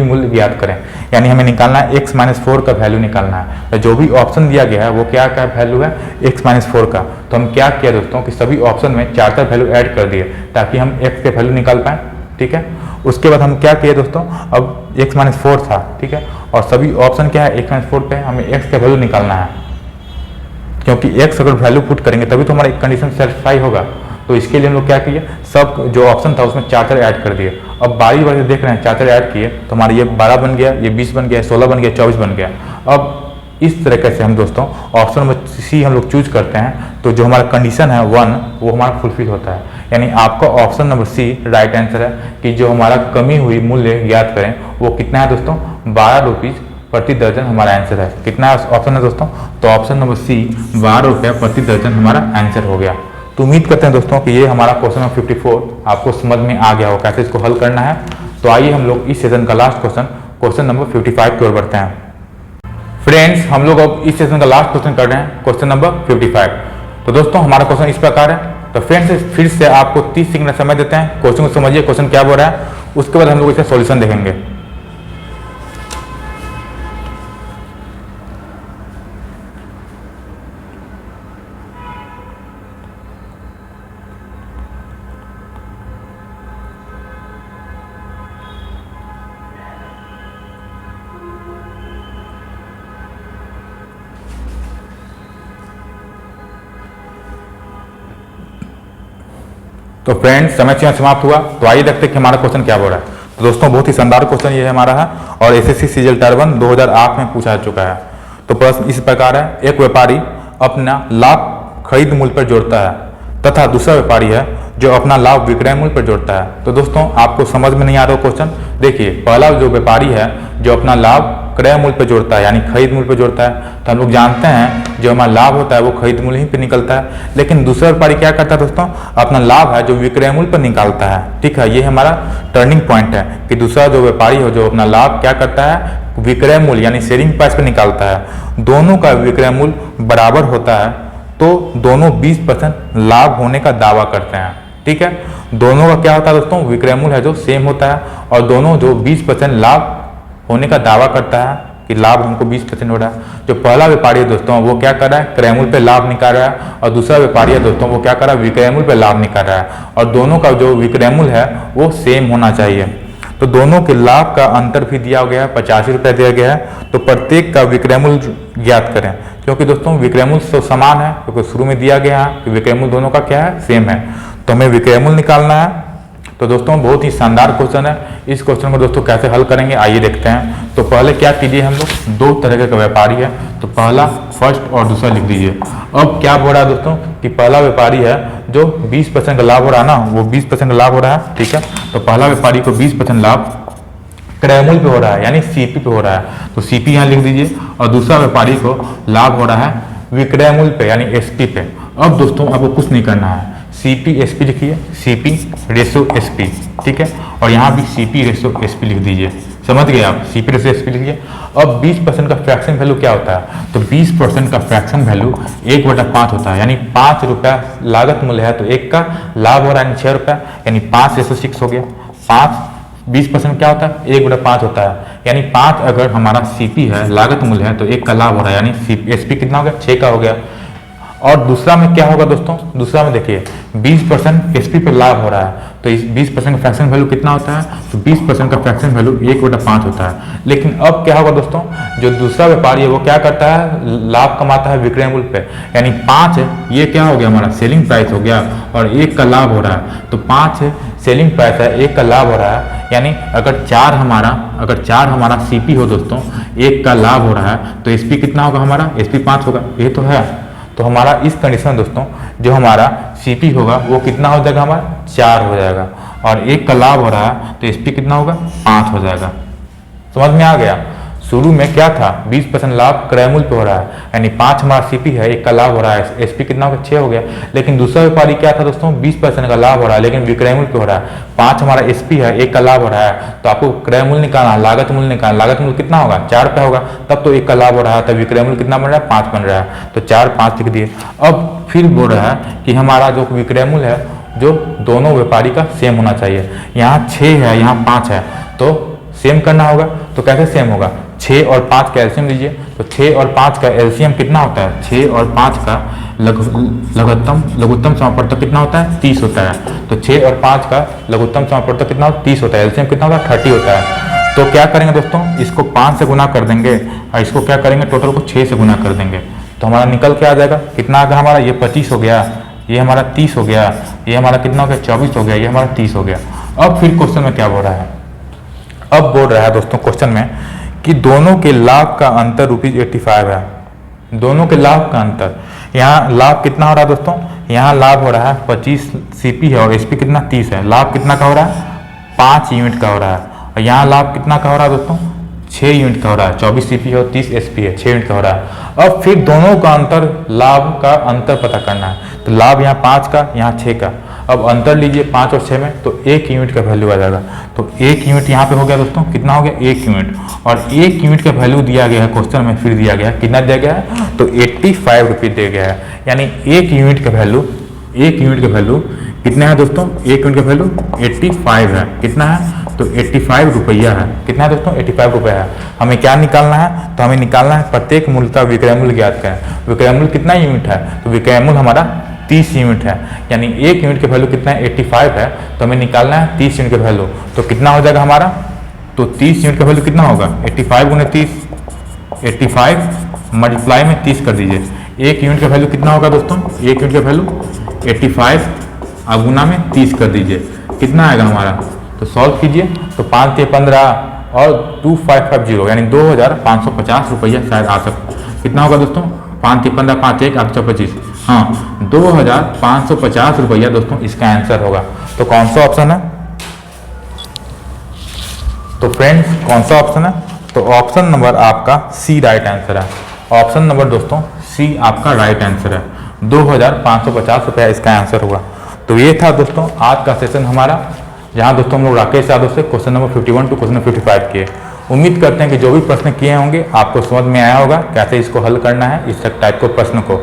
मूल्य ज्ञात करें। यानी हमें निकालना है x माइनस 4 का वैल्यू निकालना है। तो जो भी ऑप्शन दिया गया है वो क्या का वैल्यू है, x माइनस 4 का। तो हम क्या किया दोस्तों कि सभी ऑप्शन में 4 वैल्यू ऐड कर दिए ताकि हम x के वैल्यू निकाल पाए। ठीक है, उसके बाद हम क्या किए दोस्तों, अब x माइनस 4 था, ठीक है, और सभी ऑप्शन क्या है, x माइनस 4 पे हमें x का वैल्यू निकालना है, क्योंकि x अगर वैल्यू पुट करेंगे तभी तो हमारा एक कंडीशन सेटिस्फाई होगा। तो इसके लिए हम लोग क्या किए, सब जो ऑप्शन था उसमें 4 ऐड कर दिए। अब बारी बारी से देख रहे हैं 4 ऐड किए तो हमारा ये 12 बन गया, ये 20 बन गया, 16 बन गया, 24 बन गया। अब इस तरीके से हम दोस्तों ऑप्शन नंबर सी हम लोग चूज करते हैं, तो जो हमारा कंडीशन है 1 वो हमारा फुलफिल होता है। यानी आपका option number C right answer है कि जो हमारा कमी हुई मूल्य ज्ञात करें वो कितना है दोस्तों, 12 रुपीज प्रति दर्जन हमारा आंसर है। कितना ऑप्शन है दोस्तों, तो ऑप्शन नंबर सी 12 रुपया प्रति दर्जन हमारा आंसर हो गया। तो उम्मीद करते हैं दोस्तों कि ये हमारा क्वेश्चन नंबर 54 आपको समझ में आ गया हो कैसे इसको हल करना है। तो आइए हम लोग इस सेशन का लास्ट क्वेश्चन नंबर 55 की ओर बढ़ते हैं। फ्रेंड्स, हम लोग अब इस सेशन का लास्ट क्वेश्चन कर रहे हैं, क्वेश्चन नंबर 55। तो दोस्तों हमारा क्वेश्चन इस प्रकार है। तो फ्रेंड्स फिर से आपको 30 सेकंड समय देते हैं, क्वेश्चन को समझिए क्वेश्चन क्या बोल रहा है, उसके बाद हम लोग इसका सॉल्यूशन देखेंगे। तो फ्रेंड्स समय सीमा समाप्त हुआ। तो आइए देखते हैं कि हमारा क्वेश्चन क्या बोल रहा है। तो दोस्तों बहुत ही शानदार क्वेश्चन ये हमारा है और एसएससी सीजीएल टायर 1 2008 में पूछा जा चुका है। तो प्रश्न इस प्रकार है, एक व्यापारी अपना लाभ खरीद मूल्य पर जोड़ता है तथा दूसरा व्यापारी है जो अपना लाभ विक्रय मूल्य पर जोड़ता है। तो दोस्तों आपको समझ में नहीं आ रहा क्वेश्चन, देखिए पहला जो व्यापारी है जो अपना लाभ क्रय मूल्य पर जोड़ता है यानी खरीद मूल्य पर जोड़ता है, तो हम लोग जानते हैं जो हमारा लाभ होता है वो खरीद मूल्य ही पे निकलता है। लेकिन दूसरा व्यापारी क्या करता है दोस्तों, अपना लाभ है जो विक्रय मूल्य पर निकालता है। ठीक है, ये हमारा टर्निंग पॉइंट है कि दूसरा जो व्यापारी हो जो अपना लाभ क्या करता है विक्रय मूल्य यानी सेलिंग प्राइस पर निकालता है। दोनों का विक्रय मूल्य बराबर होता है तो दोनों 20% लाभ होने का दावा करते हैं। ठीक है, दोनों का क्या होता है दोस्तों, विक्रय मूल्य है जो सेम होता है और दोनों जो 20% लाभ होने का दावा करता है कि लाभ हमको 20% हो रहा है। जो पहला व्यापारी है दोस्तों वो क्या कर रहा है, क्रय मूल्य पे लाभ निकाल रहा है और दूसरा व्यापारी है दोस्तों वो क्या कर रहा है, विक्रय मूल्य पे लाभ निकाल रहा है और दोनों का जो विक्रय मूल्य है वो सेम होना चाहिए। तो दोनों के लाभ का अंतर भी दिया गया है, 85 रुपये दिया गया है। तो प्रत्येक का विक्रय मूल्य ज्ञात करें, क्योंकि दोस्तों विक्रय मूल्य तो समान है क्योंकि शुरू में दिया गया है कि विक्रय मूल्य दोनों का क्या है, सेम है। तो हमें विक्रय मूल्य निकालना है। तो दोस्तों बहुत ही शानदार क्वेश्चन है। इस क्वेश्चन को दोस्तों कैसे हल करेंगे आइए देखते हैं। तो पहले क्या कीजिए, हम लोग दो तरह का व्यापारी है तो पहला फर्स्ट और दूसरा लिख दीजिए। अब क्या हो रहा है दोस्तों कि पहला व्यापारी है जो 20% का लाभ हो रहा है ना, वो 20% का लाभ हो रहा है। ठीक है, तो पहला व्यापारी को 20% लाभ क्रय मूल्य पे हो रहा है यानी सीपी पे हो रहा है, तो सीपी यहाँ लिख दीजिए। और दूसरा व्यापारी को लाभ हो रहा है विक्रय मूल्य पे यानी एसपी पे। अब दोस्तों आपको कुछ नहीं करना है, सीपी एसपी लिखिए, सीपी रेशो एसपी। ठीक है, और यहाँ भी सीपी रेशो एसपी लिख दीजिए। समझ गए आप, सीपी रेशो एसपी लिखिए। अब 20% का फ्रैक्शन वैल्यू क्या होता है, तो 20% का फ्रैक्शन वैल्यू 1/5 होता है यानी 5 रुपया लागत मूल्य है तो एक का लाभ हो रहा है 6 रुपया यानी 5/6 हो गया। 20% क्या होता है, 1/5 होता है यानी 5 अगर हमारा सीपी है लागत मूल्य है तो एक का लाभ हो रहा है यानी एसपी कितना हो गया, 6 का हो गया। और दूसरा में क्या होगा दोस्तों, दूसरा में देखिए 20% एसपी पे लाभ हो रहा है तो इस 20% का फ्रैक्शन वैल्यू कितना होता है, तो 20% का फ्रैक्शन वैल्यू 1/5 होता है। लेकिन अब क्या होगा दोस्तों, जो दूसरा व्यापारी है वो क्या करता है, लाभ कमाता है विक्रय मूल्य पे यानी 5 ये क्या हो गया हमारा सेलिंग प्राइस हो गया और 1 का लाभ हो रहा है। तो 5 सेलिंग प्राइस है, 1 का लाभ हो रहा है यानी अगर 4 हमारा सीपी हो दोस्तों, 1 का लाभ हो रहा है तो एसपी कितना होगा हमारा, एसपी 5 होगा, ये तो है। तो हमारा इस कंडीशन दोस्तों जो हमारा सीपी होगा वो कितना हो जाएगा, हमारा 4 हो जाएगा और 1 का लाभ हो रहा है तो एसपी कितना होगा, 5 हो जाएगा। समझ में आ गया। शुरू में क्या था, 20% लाभ क्रय मूल्य पे हो रहा है यानी 5 हमारा सीपी है, 1 का लाभ हो रहा है, एसपी कितना होगा, 6 हो गया। लेकिन दूसरा व्यापारी क्या था दोस्तों, 20% का लाभ हो रहा है लेकिन विक्रय मूल्य पे हो रहा है, 5 हमारा एसपी है, 1 का लाभ हो रहा है। तो आपको क्रय मूल्य निकालना, लागत मूल्य निकालना, लागत मूल्य कितना होगा, 4 रुपया होगा, तब तो 1 का लाभ हो रहा है तब विक्रय मूल्य कितना बन रहा है, 5 बन रहा है। तो 4 5 लिख दिए। अब फिर बोल रहा है कि हमारा जो विक्रय मूल्य है जो दोनों व्यापारी का सेम होना चाहिए। यहाँ 6 है, यहाँ 5 है तो सेम करना होगा। तो कैसे सेम होगा, 6 और 5 का एलसीएम लीजिए। तो 6 और 5 का एलसीएम कितना होता है, 6 और 5 का लघुत्तम समापवर्तक कितना होता है, 30 होता है। तो 6 और 5 का लघुत्तम समापवर्तक कितना होता है, 30 होता है। एलसीएम कितना होता है, 30 होता है। तो क्या करेंगे दोस्तों, इसको 5 से गुना कर देंगे और इसको क्या करेंगे, टोटल को 6 से गुना कर देंगे। तो हमारा निकल के आ जाएगा, कितना आ गया हमारा, ये 25 हो गया, ये हमारा 30 हो गया, ये हमारा कितना हो गया, 24 हो गया, ये हमारा 30 हो गया। अब फिर क्वेश्चन में क्या बोल रहा है, अब बोल रहा है दोस्तों क्वेश्चन में कि दोनों के लाभ का अंतर ₹85 है। दोनों के लाभ का अंतर, यहाँ लाभ कितना हो रहा है दोस्तों, यहाँ लाभ हो रहा है 25 सीपी है और एसपी कितना 30 है। लाभ कितना का हो रहा है, 5 यूनिट का हो रहा है। और यहाँ लाभ कितना का हो रहा है दोस्तों, 6 यूनिट का हो रहा है। 24 सीपी है और 30 एसपी है, 6 यूनिट का हो रहा है। अब फिर दोनों का अंतर, लाभ का अंतर पता करना है। तो लाभ यहाँ 5 का, यहाँ 6 का। अब अंतर लीजिए 5 और 6 में तो 1 यूनिट का वैल्यू आ जाएगा। तो 1 यूनिट यहाँ पे हो गया दोस्तों, कितना हो गया, 1 यूनिट। और 1 यूनिट का वैल्यू दिया गया है क्वेश्चन में, फिर दिया गया है कितना दिया गया है, तो 85 रुपये दिया गया है। यानी 1 यूनिट का वैल्यू, 1 यूनिट का वैल्यू कितना है दोस्तों, 1 यूनिट का वैल्यू 85 है। कितना है, तो 85 रुपया है। कितना है दोस्तों, 85 रुपये है। हमें क्या निकालना है, तो हमें निकालना है प्रत्येक मूल्य का विक्रय मूल्य ज्ञात करें। विक्रय मूल्य कितना यूनिट है, तो विक्रय मूल्य हमारा 30 यूनिट है। यानी 1 यूनिट का वैल्यू कितना है, 85 है। तो हमें निकालना है 30 यूनिट का वैल्यू। तो कितना हो जाएगा हमारा, तो 30 यूनिट का वैल्यू कितना होगा, 85 गुने 30, 85 मल्टीप्लाई में 30 कर दीजिए। 1 यूनिट का वैल्यू कितना होगा दोस्तों, 1 यूनिट का वैल्यू 85 अब गुना में 30 कर दीजिए, कितना आएगा हमारा, तो सॉल्व कीजिए। तो 5 के 15 और 2550 यानी 2550 रुपया शायद आ सकता। कितना होगा दोस्तों, 5 के 15, 5 1 825, हाँ 2550 रुपया दोस्तों इसका आंसर होगा। तो कौन सा ऑप्शन है, तो फ्रेंड्स कौन सा ऑप्शन है, तो ऑप्शन नंबर आपका सी राइट आंसर है। ऑप्शन नंबर दोस्तों सी आपका राइट आंसर है, 2550 रुपया इसका आंसर होगा। तो ये था दोस्तों आज का सेशन हमारा, जहाँ दोस्तों हम लोग राकेश यादव से question number 51 to question number 55 किए। उम्मीद करते हैं कि जो भी प्रश्न किए होंगे आपको समझ में आया होगा कैसे इसको हल करना है, इस टाइप को प्रश्न को।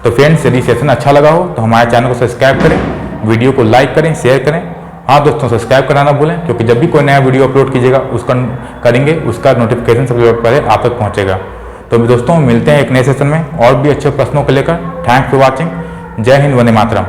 तो फ्रेंड्स यदि सेशन अच्छा लगा हो तो हमारे चैनल को सब्सक्राइब करें, वीडियो को लाइक करें, शेयर करें। हाँ दोस्तों सब्सक्राइब कराना भूलें, क्योंकि जब भी कोई नया वीडियो अपलोड कीजिएगा उसका करेंगे उसका नोटिफिकेशन सबसे पहले आप तक पहुँचेगा। तो दोस्तों मिलते हैं एक नए सेशन में और भी अच्छे प्रश्नों को लेकर। Thanks for watching. जय हिंद, वंदे मातरम।